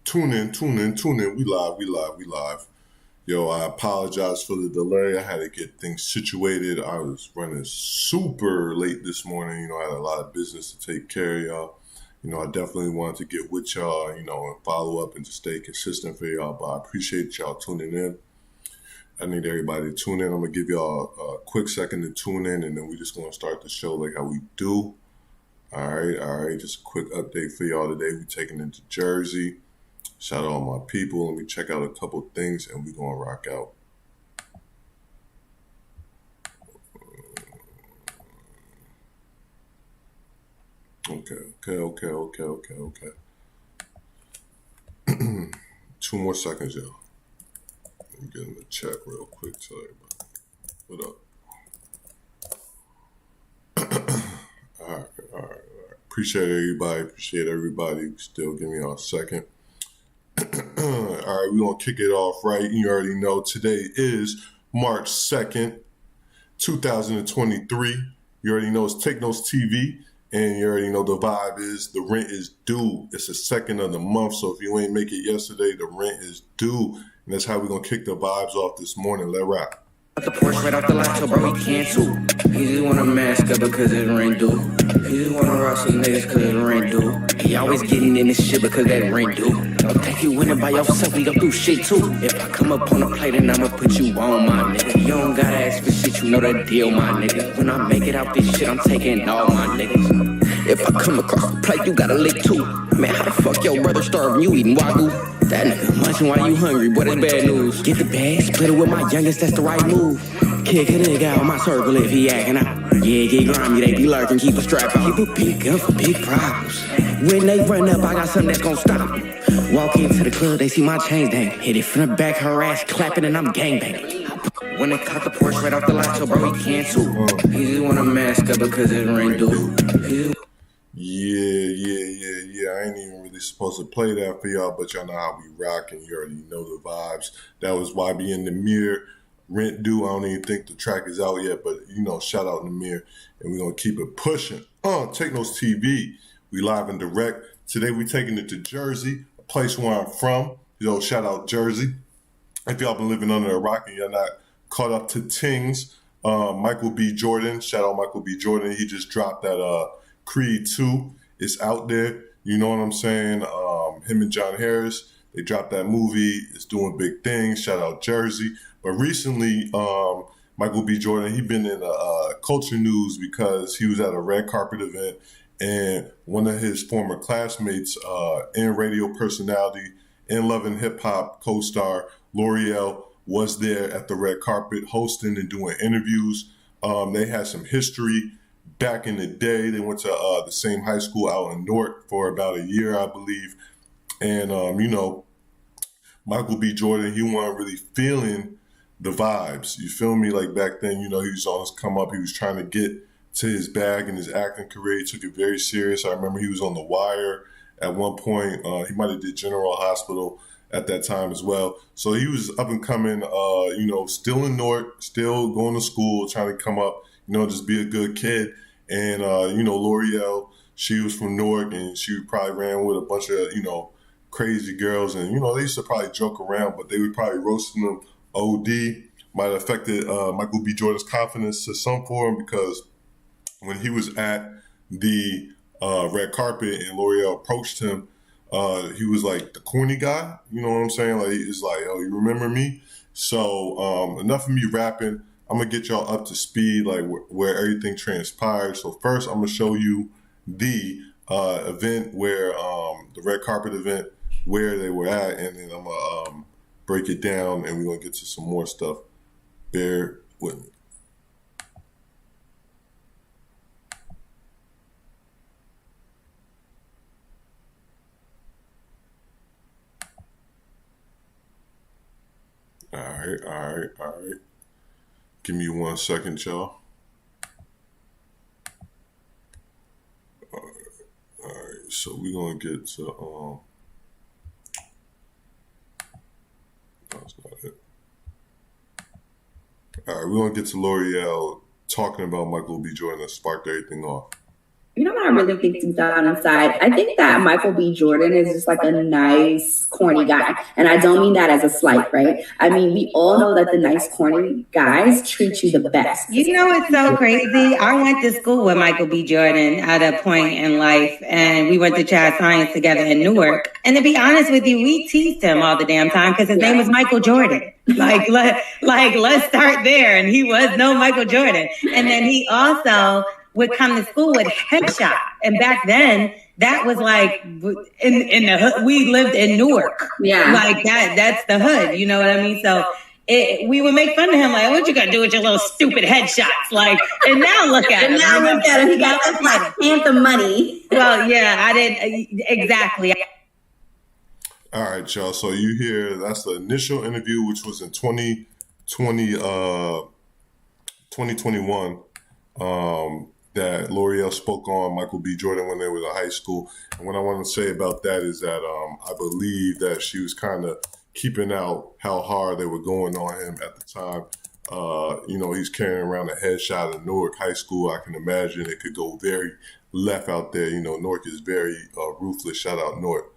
Tune in, tune in, tune in. We live, we live, we live. Yo, I apologize for the delay. I had to get things situated. I was running super late this morning. I had a lot of business to take care of, y'all. I definitely wanted to get with y'all, and follow up and to stay consistent for y'all. But I appreciate y'all tuning in. I need everybody to tune in. I'm going to give y'all a quick second to tune in, and then we're just going to start the show like how we do. All right. Just a quick update for y'all today. We're taking into Jersey. Shout out all my people. Let me check out a couple things, and we're going to rock out. Okay. 2 more seconds, y'all. I'm getting the check real quick. Tell everybody. What up? All right. Appreciate everybody. Still give me a second. All right, we're going to kick it off right. You already know today is March 2nd, 2023. You already know it's TAKENOTE TV, and you already know the vibe is the rent is due. It's the 2nd of the month, so if you ain't make it yesterday, the rent is due. And that's how we're going to kick the vibes off this morning. Let rock. The Porsche right off the lot, so bro, he can't too. He just wanna mask up because his rent due. He just wanna rustle niggas cause his rent due. He always getting in this shit because that rent due. Don't think you winning by yourself, we go through shit too. If I come up on a plate and I'ma put you on, my nigga. You don't gotta ask for shit, you know the deal, my nigga. When I make it out this shit, I'm taking all my niggas. If I come across the plate, you gotta lick too. Man, how the fuck your brother starving, you eating wagyu? That nigga munching while you hungry, boy, that's bad news. Get the bag, split it with my youngest, that's the right move. Kick a nigga out my circle if he acting out. Yeah, get grimy, they be lurking, keep a strap out. Keep a big gun for big problems. When they run up, I got something that's gon' stop them. Walk into the club, they see my chains dangling. Hit it from the back, her ass clapping, and I'm gangbanging. When they caught the Porsche right off the lot, so bro, he can't too. He just wanna mask up because his rent due. Yeah. I ain't even really supposed to play that for y'all, but y'all know how we rock, and you already know the vibes. That was YB in the mirror. Rent due. I don't even think the track is out yet, but shout out Namir, and we're gonna keep it pushing. TAKENOTE TV. We live and direct. Today we taking it to Jersey, a place where I'm from. Shout out Jersey. If y'all been living under a rock and you're not caught up to things, Michael B. Jordan. Shout out Michael B. Jordan. He just dropped that Creed 2. It's out there. You know what I'm saying? Him and John Harris, they dropped that movie. It's doing big things. Shout out Jersey. But recently, Michael B. Jordan, he been in culture news because he was at a red carpet event, and one of his former classmates and radio personality and Love and Hip Hop co-star L'Oreal was there at the red carpet hosting and doing interviews. They had some history back in the day. They went to the same high school out in Newark for about a year, I believe. And, Michael B. Jordan, he wasn't really feeling the vibes. You feel me? Like back then, he was on his come up. He was trying to get to his bag in his acting career. He took it very serious. I remember he was on The Wire at one point. He might have did General Hospital at that time as well. So he was up and coming, still in Newark, still going to school, trying to come up, just be a good kid. And, L'Oreal, she was from Newark, and she probably ran with a bunch of, crazy girls. And, they used to probably joke around, but they would probably roasting them OD. Might have affected Michael B. Jordan's confidence to some form, because when he was at the red carpet and L'Oreal approached him, he was like the corny guy. You know what I'm saying? Like, it's like, oh, you remember me? So enough of me rapping. I'm going to get y'all up to speed, like where everything transpired. So first, I'm going to show you the event where, the red carpet event, where they were at, and then I'm going to break it down, and we're going to get to some more stuff. Bear with me. All right. Give me 1 second, y'all. All right. So we're gonna get to that's not it. All right, we're gonna get to L'Oreal talking about Michael B. Jordan that sparked everything off. You know what I really think deep down inside? I think that Michael B. Jordan is just like a nice, corny guy. And I don't mean that as a slight, right? I mean, we all know that the nice, corny guys treat you the best. You know, it's so crazy. I went to school with Michael B. Jordan at a point in life, and we went to Chad Science together in Newark. And to be honest with you, we teased him all the damn time because his name was Michael Jordan. Let's start there. And he was no Michael Jordan. And then he also would come to school with headshot. And back then, that was like in the hood. We lived in Newark. Yeah. Like that's the hood. You know what I mean? So we would make fun of him, like, what you gonna do with your little stupid headshots? Like, and now look at him. And now look at him. He got that Black Panther money. Well, yeah, I didn't exactly. All right, y'all. So you hear that's the initial interview, which was in 2021. That L'Oreal spoke on Michael B. Jordan when they were in high school. And what I want to say about that is that I believe that she was kind of keeping out how hard they were going on him at the time. He's carrying around a headshot in Newark High School. I can imagine it could go very left out there. You know, Newark is very ruthless. Shout out Newark.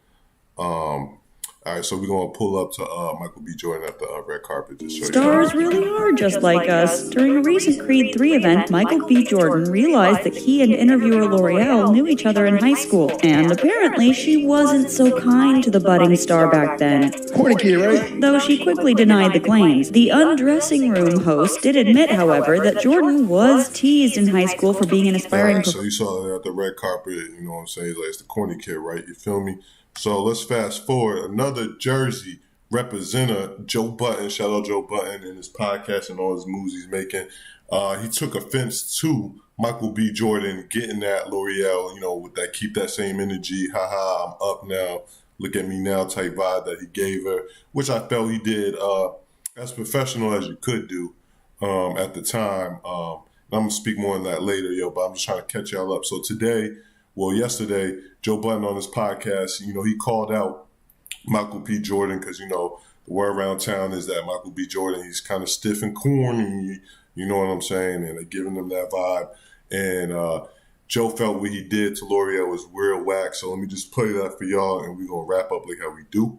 All right, so we're going to pull up to Michael B. Jordan at the red carpet. Stars really are just like us. During a recent Creed 3 event, Michael B. Jordan realized that he and interviewer L'Oreal knew each other in high school. And apparently she wasn't so kind to the budding star back then. Corny kid, right? Though she quickly denied the claims. The undressing room host did admit, however, that Jordan was teased in high school for being an aspiring... Right, so you saw that at the red carpet, you know what I'm saying? He's like, it's the corny kid, right? You feel me? So let's fast forward. Another Jersey representative, Joe Budden, shout out Joe Budden in his podcast and all his moves he's making. He took offense to Michael B. Jordan getting at L'Oreal, with that keep that same energy, haha, I'm up now, look at me now type vibe that he gave her, which I felt he did as professional as you could do at the time. I'm going to speak more on that later, but I'm just trying to catch y'all up. So yesterday, Joe Budden on his podcast, he called out Michael B. Jordan because, the word around town is that Michael B. Jordan, he's kind of stiff and corny, you know what I'm saying? And they're giving him that vibe. And Joe felt what he did to L'Oreal was real whack. So let me just play that for y'all and we're going to wrap up like how we do.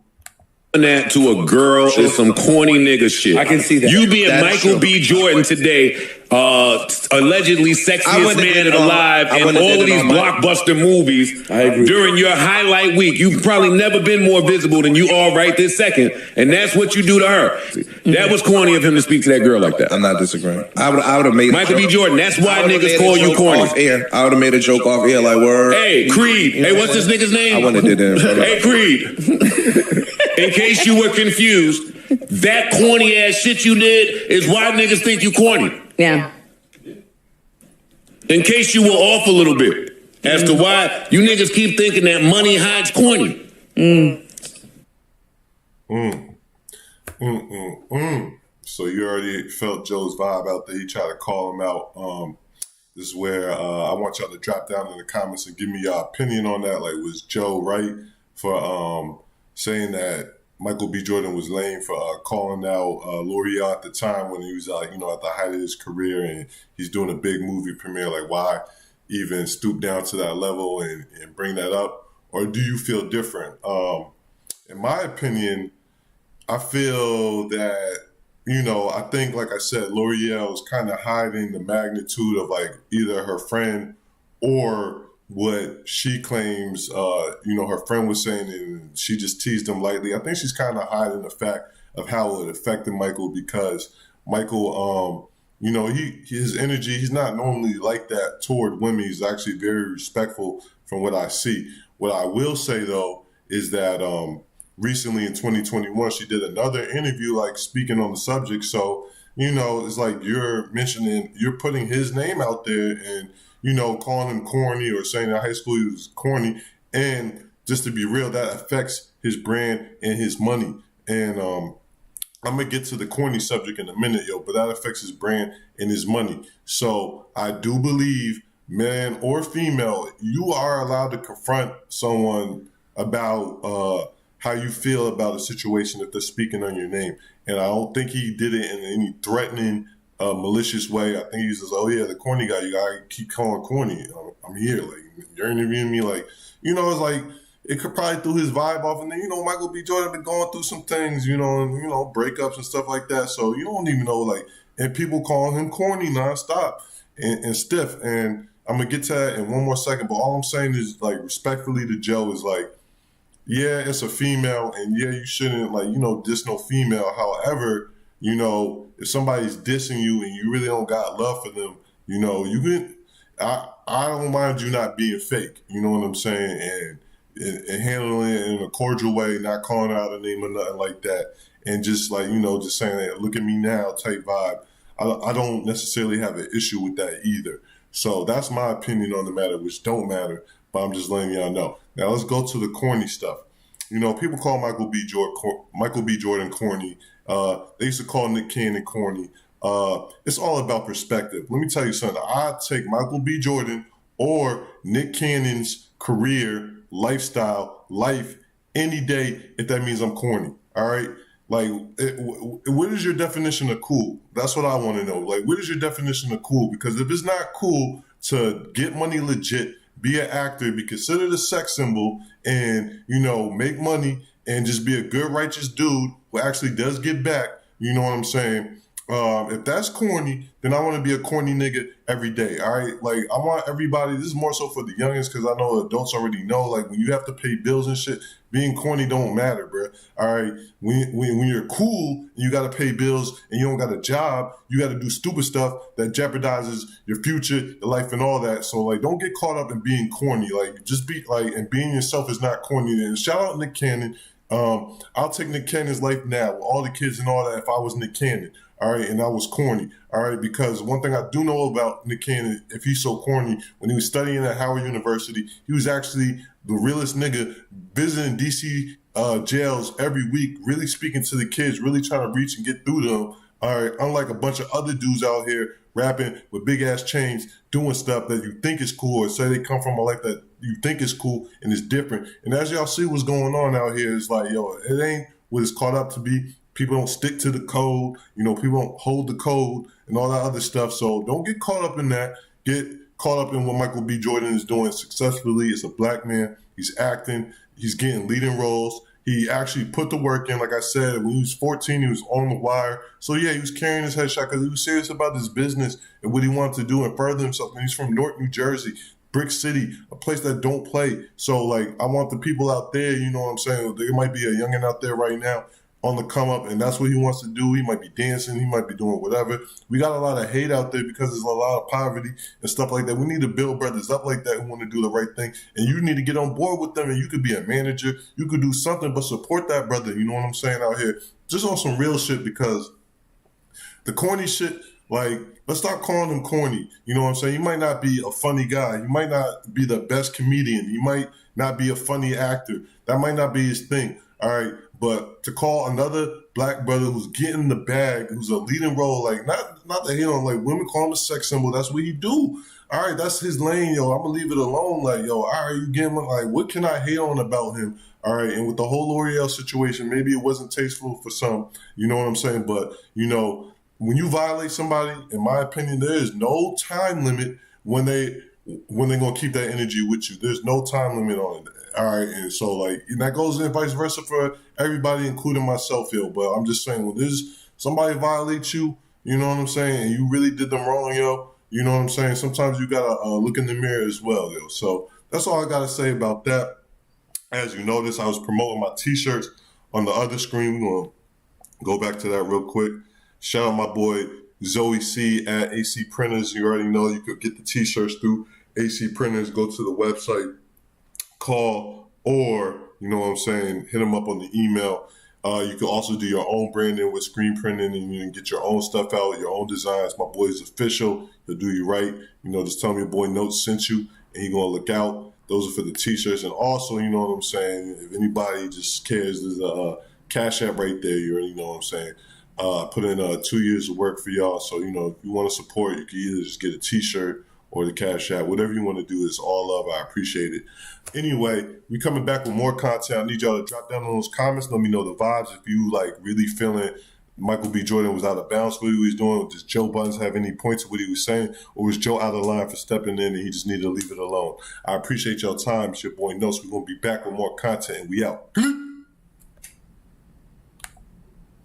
That to a girl is some corny nigga shit. I can see that. You being That's Michael true. B. Jordan today, allegedly sexiest man alive in all of these blockbuster movies during your highlight week. You've probably never been more visible than you are right this second, and that's what you do to her. That was corny of him to speak to that girl like that. I'm not disagreeing. I would have made Michael B. Jordan, that's why niggas call you corny. Off air. I would have made a joke off air like, word. Hey, Creed. Hey, what's this nigga's name? I wouldn't have did that. Hey, Creed. In case you were confused, that corny ass shit you did is why niggas think you corny. Yeah. In case you were off a little bit as to why you niggas keep thinking that money hides corny. So you already felt Joe's vibe out there. He tried to call him out. This is where I want y'all to drop down in the comments and give me your opinion on that. Like, was Joe right for saying that Michael B. Jordan was lame for calling out L'Oreal at the time when he was at the height of his career and he's doing a big movie premiere? Like, why even stoop down to that level and bring that up? Or do you feel different? In my opinion, I feel that, I think, like I said, L'Oreal is kind of hiding the magnitude of like either her friend or what she claims, her friend was saying, and she just teased him lightly. I think she's kind of hiding the fact of how it affected Michael because Michael, his energy, he's not normally like that toward women. He's actually very respectful from what I see. What I will say, though, is that recently in 2021, she did another interview, like speaking on the subject. So, it's like you're putting his name out there and, calling him corny or saying in high school he was corny. And just to be real, that affects his brand and his money. And I'm going to get to the corny subject in a minute, but that affects his brand and his money. So I do believe, man or female, you are allowed to confront someone about how you feel about a situation if they're speaking on your name. And I don't think he did it in any threatening malicious way. I think he says, "Oh yeah, the corny guy. You gotta keep calling corny. I'm here. Like you're interviewing me. Like it's like it could probably threw his vibe off. And then Michael B. Jordan been going through some things. And, breakups and stuff like that. So you don't even know like, and people call him corny nonstop and stiff. And I'm gonna get to that in one more second. But all I'm saying is like respectfully to Joe is like, yeah, it's a female, and yeah, you shouldn't diss no female. However, if somebody's dissing you and you really don't got love for them, you can. I don't mind you not being fake. You know what I'm saying, and handling it in a cordial way, not calling out a name or nothing like that, and just just saying that look at me now type vibe. I don't necessarily have an issue with that either. So that's my opinion on the matter, which don't matter, but I'm just letting y'all know. Now let's go to the corny stuff. People call Michael B. Jordan corny. They used to call Nick Cannon corny. It's all about perspective. Let me tell you something. I take Michael B. Jordan or Nick Cannon's career, lifestyle, life any day if that means I'm corny. All right? Like, what is your definition of cool? That's what I want to know. Like, what is your definition of cool? Because if it's not cool to get money legit, be an actor, be considered a sex symbol, and, make money and just be a good, righteous dude who actually does get back, you know what I'm saying? If that's corny, then I want to be a corny nigga every day. All right. Like I want everybody, this is more so for the youngins. Cause I know adults already know, like when you have to pay bills and shit, being corny don't matter, bro. All right. When you're cool and you got to pay bills and you don't got a job, you got to do stupid stuff that jeopardizes your future, your life and all that. So like, don't get caught up in being corny. Like just be like, and being yourself is not corny. And shout out Nick Cannon. I'll take Nick Cannon's life now with all the kids and all that if I was Nick Cannon. All right, and I was corny. All right, because one thing I do know about Nick Cannon, if he's so corny, when he was studying at Howard University, he was actually the realest nigga visiting DC jails every week, really speaking to the kids, really trying to reach and get through to them. All right, unlike a bunch of other dudes out here rapping with big ass chains, doing stuff that you think is cool or say they come from a life that you think is cool and it's different. And as y'all see what's going on out here, it's like, it ain't what it's caught up to be. People don't stick to the code, people don't hold the code and all that other stuff. So don't get caught up in that. Get caught up in what Michael B. Jordan is doing successfully. It's a black man. He's acting. He's getting leading roles. He actually put the work in. Like I said, when he was 14, he was on the wire. So yeah, he was carrying his headshot because he was serious about his business and what he wanted to do and further himself. And he's from Newark, New Jersey, Brick City, a place that don't play. So like, I want the people out there, you know what I'm saying? There might be a youngin' out there right now on the come up, and that's what he wants to do. He might be dancing, he might be doing whatever. We got a lot of hate out there because there's a lot of poverty and stuff like that. We need to build brothers up like that who want to do the right thing, and you need to get on board with them, and you could be a manager, you could do something, but support that brother, you know what I'm saying, out here. Just on some real shit, because the corny shit, like, let's stop calling him corny. You know what I'm saying? You might not be a funny guy. You might not be the best comedian. You might not be a funny actor. That might not be his thing. All right. But to call another black brother who's getting the bag, who's a leading role, like not to hate on, like women call him a sex symbol. That's what he do. All right, that's his lane, yo. I'm gonna leave it alone. Like, yo, all right, you getting like, what can I hate on about him? All right, and with the whole L'Oreal situation, maybe it wasn't tasteful for some. You know what I'm saying? But when you violate somebody, in my opinion, there is no time limit when they're gonna keep that energy with you. There's no time limit on it. All right, and so like, and that goes in vice versa for everybody, including myself here. But I'm just saying, when there's somebody violates you, you know what I'm saying, and you really did them wrong, yo, you know what I'm saying, sometimes you gotta look in the mirror as well, yo. So that's all I gotta say about that. As you notice, I was promoting my t-shirts on the other screen. We're gonna go back to that real quick. Shout out my boy Zoe C at AC Printers. You already know you could get the t-shirts through AC Printers. Go to the website, call, or, you know what I'm saying, hit them up on the email. You can also do your own branding with screen printing, and you can get your own stuff out, your own designs. My boy's official. He'll do you right. Just tell me your boy Notes sent you, and he's going to look out. Those are for the t-shirts. And also, you know what I'm saying, if anybody just cares, there's a Cash App right there. You already know what I'm saying. Put in 2 years of work for y'all. So, if you want to support, you can either just get a t-shirt or the Cash App. Whatever you want to do, is all love. I appreciate it. Anyway, we coming back with more content. I need y'all to drop down in those comments. Let me know the vibes. If you like really feeling Michael B. Jordan was out of bounds for what he was doing? Does Joe Buttons have any points of what he was saying? Or was Joe out of line for stepping in and he just needed to leave it alone? I appreciate your time. It's your boy Nos. We're going to be back with more content, and we out.